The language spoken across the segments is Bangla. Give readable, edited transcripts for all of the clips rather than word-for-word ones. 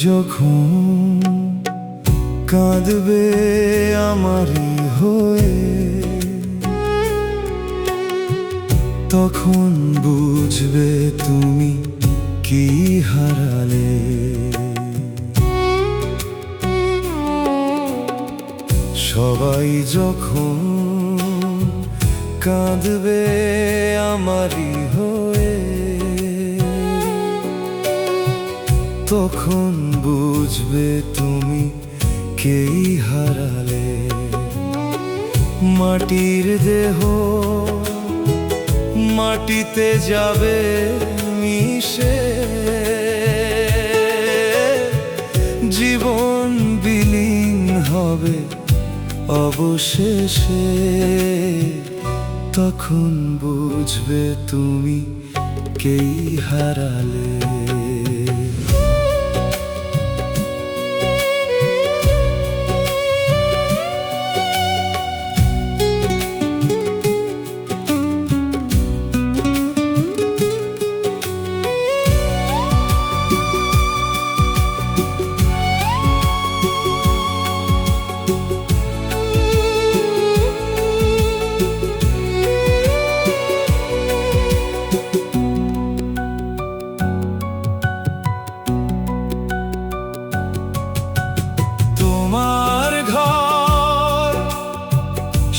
যখন কাঁদবে আমারই হয়ে, তখন বুঝবে তুমি কি হারালে। সবাই যখন কাঁদবে আমারই হয়ে, তখন বুঝবে তুমি কেই হারালে। মাটির দেহ মাটিতে যাবে মিশে, জীবন বিলীন হবে অবশেষে। তখন বুঝবে তুমি কেই হারালে। তোমার ঘর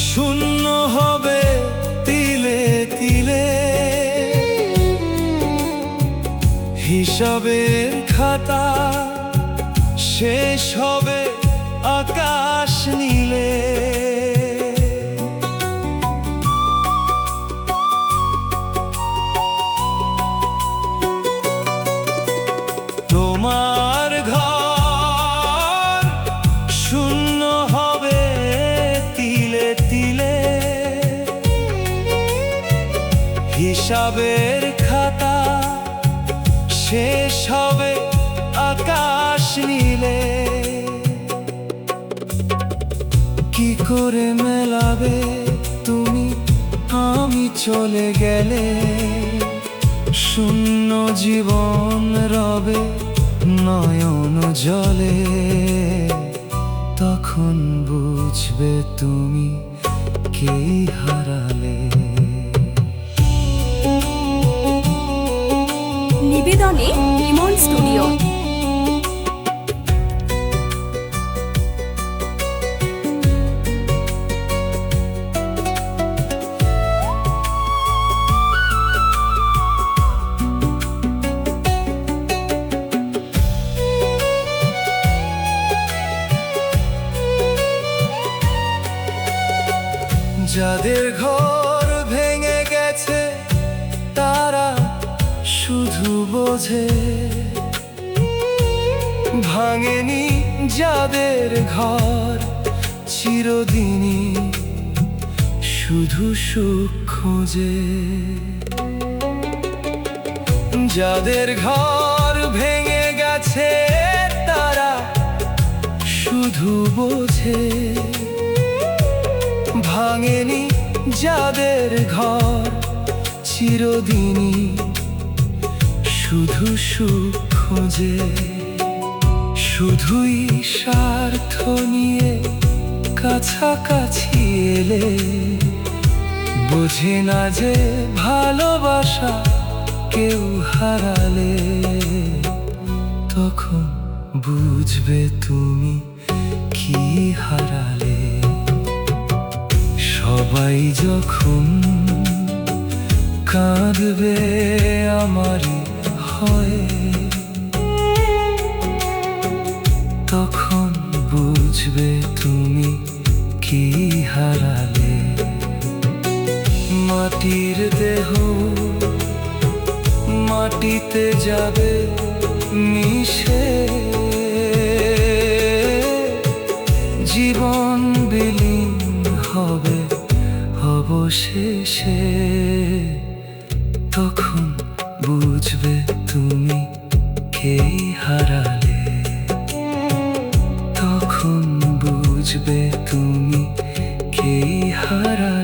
শূন্য হবে তিলে তিলে, হিসাবের খাতা শেষ হবে আকাশ নীলে। তোমার ঘর শূন্য হবে তিলে তিলে, হিসাবের খাতা শেষ হবে আকাশ নীলে। কি করে মেলাবে তুমি আমি চলে গেলে, শূন্য জীবন রবে নয়ন জলে। তখন বুঝবে তুমি কেই হারালে। নিবেদনে ইমন স্টুডিও। যাদের ঘর ভেঙে গেছে তারা শুধু বোঝে, ভাঙেনি যাদের ঘর চিরদিনই শুধু সুখ খোঁজে। যাদের ঘর ভেঙে গেছে তারা শুধু বোঝে, ভাঙেনি যাদের ঘর চিরদিনই শুধু সুখ খোঁজে। শুধুই স্বার্থ নিয়ে কাছাকাছি এলে, বোঝে না যে ভালোবাসা কেউ হারালে। তখন বুঝবে তুমি কি হারালে। সবাই যখন কাঁদবে আমারই হয়ে, তখন বুঝবে তুমি কি হারালে। মাটির দেহ মাটিতে যাবে মিশে, জীবন বিলীন হবে অবশেষে। তখন বুঝবে তুমি কেই হারালে। তখন বুঝবে তুমি কেই হারালে।